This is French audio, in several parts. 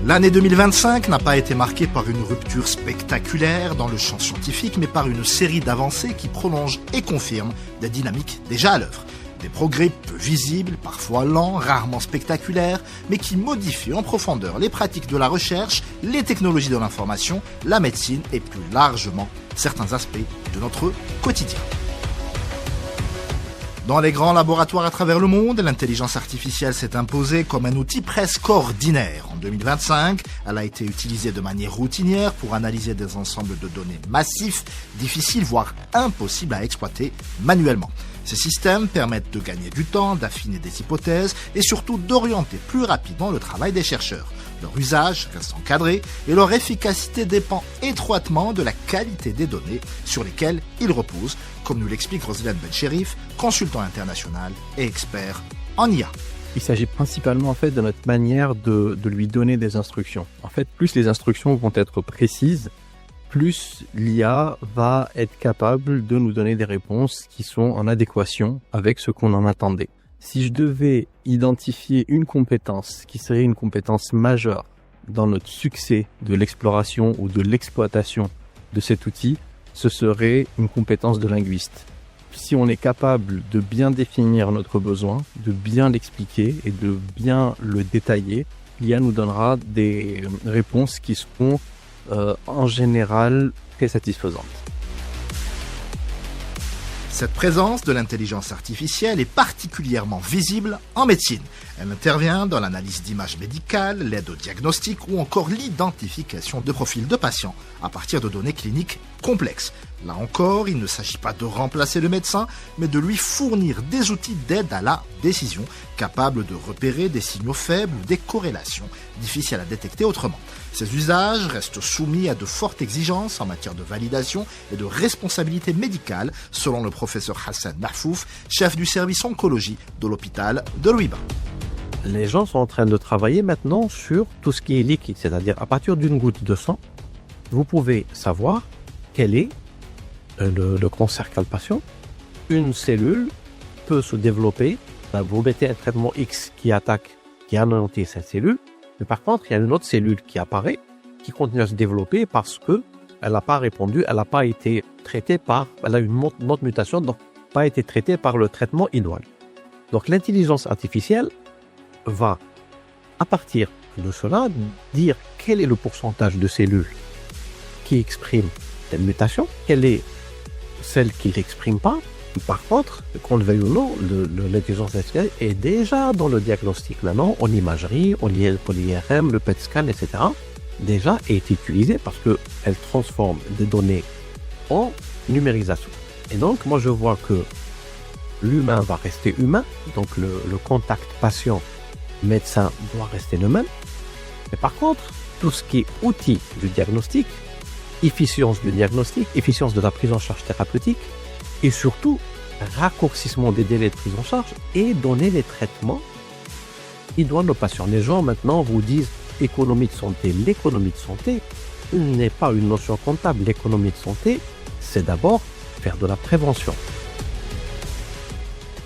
L'année 2025 n'a pas été marquée par une rupture spectaculaire dans le champ scientifique, mais par une série d'avancées qui prolongent et confirment des dynamiques déjà à l'œuvre. Des progrès peu visibles, parfois lents, rarement spectaculaires, mais qui modifient en profondeur les pratiques de la recherche, les technologies de l'information, la médecine et plus largement certains aspects de notre quotidien. Dans les grands laboratoires à travers le monde, l'intelligence artificielle s'est imposée comme un outil presque ordinaire. En 2025, elle a été utilisée de manière routinière pour analyser des ensembles de données massifs, difficiles voire impossibles à exploiter manuellement. Ces systèmes permettent de gagner du temps, d'affiner des hypothèses et surtout d'orienter plus rapidement le travail des chercheurs. Leur usage reste encadré et leur efficacité dépend étroitement de la qualité des données sur lesquelles ils reposent, comme nous l'explique Roselaine Bencherif, consultant international et expert en IA. Il s'agit principalement de notre manière de lui donner des instructions. Plus les instructions vont être précises, plus l'IA va être capable de nous donner des réponses qui sont en adéquation avec ce qu'on en attendait. Si je devais identifier une compétence qui serait une compétence majeure dans notre succès de l'exploration ou de l'exploitation de cet outil, ce serait une compétence de linguiste. Si on est capable de bien définir notre besoin, de bien l'expliquer et de bien le détailler, l'IA nous donnera des réponses qui seront en général très satisfaisantes. Cette présence de l'intelligence artificielle est particulièrement visible en médecine. Elle intervient dans l'analyse d'images médicales, l'aide au diagnostic ou encore l'identification de profils de patients à partir de données cliniques complexes. Là encore, il ne s'agit pas de remplacer le médecin, mais de lui fournir des outils d'aide à la décision, capables de repérer des signaux faibles ou des corrélations difficiles à détecter autrement. Ces usages restent soumis à de fortes exigences en matière de validation et de responsabilité médicale, selon le professeur Hassan Mahfouf, chef du service oncologie de l'hôpital de Louiba. Les gens sont en train de travailler maintenant sur tout ce qui est liquide, c'est-à-dire à partir d'une goutte de sang, vous pouvez savoir quel est le cancer qu'a le patient. Une cellule peut se développer, vous mettez un traitement X qui anéantit cette cellule, mais par contre, il y a une autre cellule qui apparaît, qui continue à se développer parce que elle n'a pas répondu, elle n'a pas été traitée elle a une autre mutation, donc pas été traitée par le traitement idoine. Donc l'intelligence artificielle va, à partir de cela, dire quel est le pourcentage de cellules qui expriment telle mutation, quelle est celle qui ne l'exprime pas. Par contre, qu'on le veuille ou non, l'intelligence artificielle est déjà dans le diagnostic maintenant, en imagerie, pour l'IRM, le PET scan, etc. déjà est utilisée parce qu'elle transforme des données en numérisation. Et donc, moi, je vois que l'humain va rester humain, donc le contact patient-médecin doit rester le même. Mais par contre, tout ce qui est outils du diagnostic, efficience du diagnostic, efficience de la prise en charge thérapeutique, et surtout raccourcissement des délais de prise en charge et donner les traitements idoines aux patients. Les gens maintenant vous disent économie de santé. L'économie de santé n'est pas une notion comptable. L'économie de santé, c'est d'abord faire de la prévention.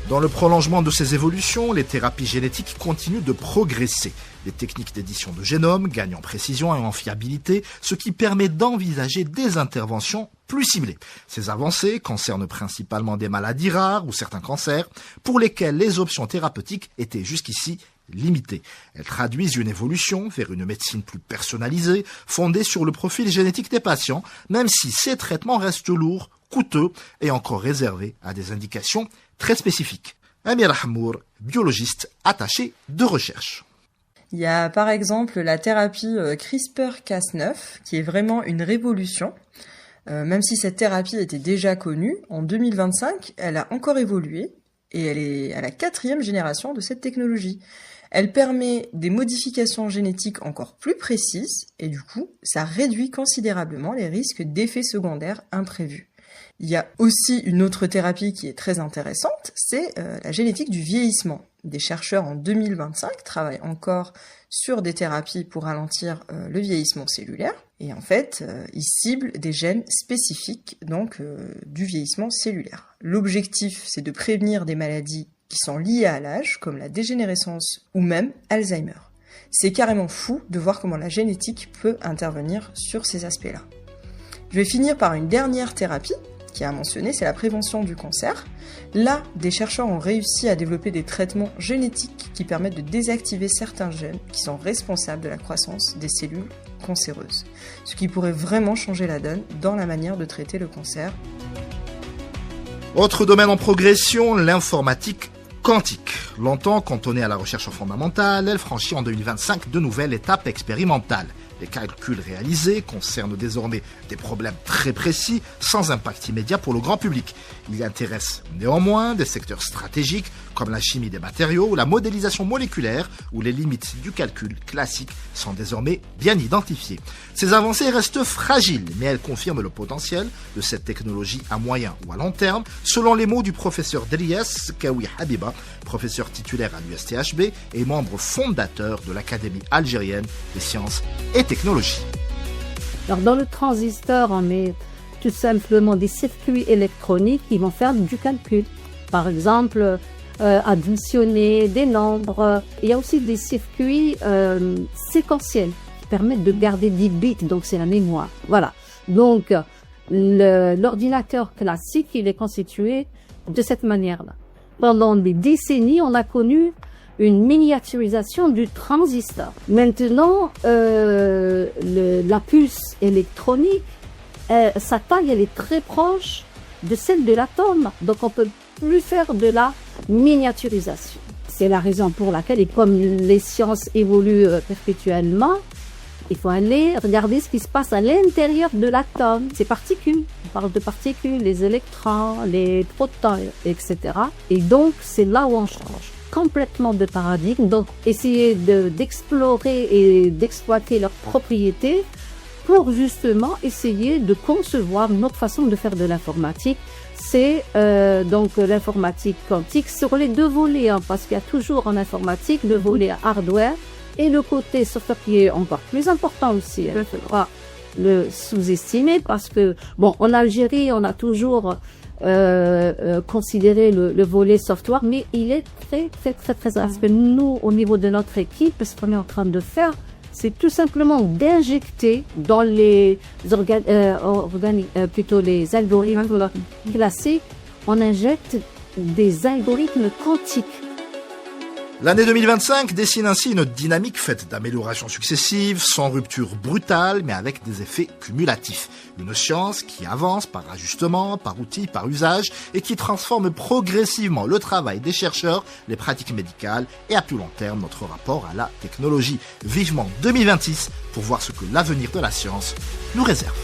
Dans le prolongement de ces évolutions, les thérapies génétiques continuent de progresser. Les techniques d'édition de génome gagnent en précision et en fiabilité, ce qui permet d'envisager des interventions plus ciblées. Ces avancées concernent principalement des maladies rares ou certains cancers, pour lesquels les options thérapeutiques étaient jusqu'ici limitées. Elles traduisent une évolution vers une médecine plus personnalisée, fondée sur le profil génétique des patients, même si ces traitements restent lourds, coûteux et encore réservés à des indications très spécifiques. Amir Hamour, biologiste attaché de recherche. Il y a par exemple la thérapie CRISPR-Cas9 qui est vraiment une révolution. Même si cette thérapie était déjà connue, en 2025, elle a encore évolué et elle est à la 4e génération de cette technologie. Elle permet des modifications génétiques encore plus précises et du coup, ça réduit considérablement les risques d'effets secondaires imprévus. Il y a aussi une autre thérapie qui est très intéressante, c'est la génétique du vieillissement. Des chercheurs en 2025 travaillent encore sur des thérapies pour ralentir le vieillissement cellulaire. Et en fait, ils ciblent des gènes spécifiques donc du vieillissement cellulaire. L'objectif, c'est de prévenir des maladies qui sont liées à l'âge, comme la dégénérescence ou même Alzheimer. C'est carrément fou de voir comment la génétique peut intervenir sur ces aspects-là. Je vais finir par une dernière thérapie qui a mentionné, c'est la prévention du cancer. Là, des chercheurs ont réussi à développer des traitements génétiques qui permettent de désactiver certains gènes qui sont responsables de la croissance des cellules cancéreuses, ce qui pourrait vraiment changer la donne dans la manière de traiter le cancer. Autre domaine en progression, l'informatique quantique. Longtemps cantonnée à la recherche fondamentale, elle franchit en 2025 de nouvelles étapes expérimentales. Les calculs réalisés concernent désormais des problèmes très précis, sans impact immédiat pour le grand public. Ils intéressent néanmoins des secteurs stratégiques comme la chimie des matériaux ou la modélisation moléculaire, où les limites du calcul classique sont désormais bien identifiées. Ces avancées restent fragiles, mais elles confirment le potentiel de cette technologie à moyen ou à long terme, selon les mots du professeur Dryas Kawi Habiba, professeur titulaire à l'USTHB et membre fondateur de l'Académie algérienne des sciences et technologies. Alors dans le transistor, on met tout simplement des circuits électroniques qui vont faire du calcul. Par exemple, additionner des nombres. Il y a aussi des circuits séquentiels qui permettent de garder des bits, donc c'est la mémoire. Voilà. Donc l'ordinateur classique, il est constitué de cette manière-là. Pendant des décennies, on a connu une miniaturisation du transistor. Maintenant, la puce électronique, sa taille, elle est très proche de celle de l'atome. Donc, on peut plus faire de la miniaturisation. C'est la raison pour laquelle, et comme les sciences évoluent perpétuellement, il faut aller regarder ce qui se passe à l'intérieur de l'atome. Ces particules, on parle de particules, les électrons, les protons, etc. Et donc, c'est là où on change complètement de paradigme. Donc, essayer d'explorer et d'exploiter leurs propriétés pour justement essayer de concevoir une autre façon de faire de l'informatique. C'est donc l'informatique quantique sur les deux volets, parce qu'il y a toujours en informatique le volet hardware et le côté software qui est encore plus important aussi. Il ne faut pas le sous-estimer parce que, bon, en Algérie, on a toujours considéré le volet software, mais il est très parce que nous, au niveau de notre équipe, ce qu'on est en train de faire, c'est tout simplement d'injecter dans les les algorithmes classiques, on injecte des algorithmes quantiques. L'année 2025 dessine ainsi une dynamique faite d'améliorations successives, sans rupture brutale, mais avec des effets cumulatifs. Une science qui avance par ajustement, par outil, par usage, et qui transforme progressivement le travail des chercheurs, les pratiques médicales et à plus long terme notre rapport à la technologie. Vivement 2026 pour voir ce que l'avenir de la science nous réserve.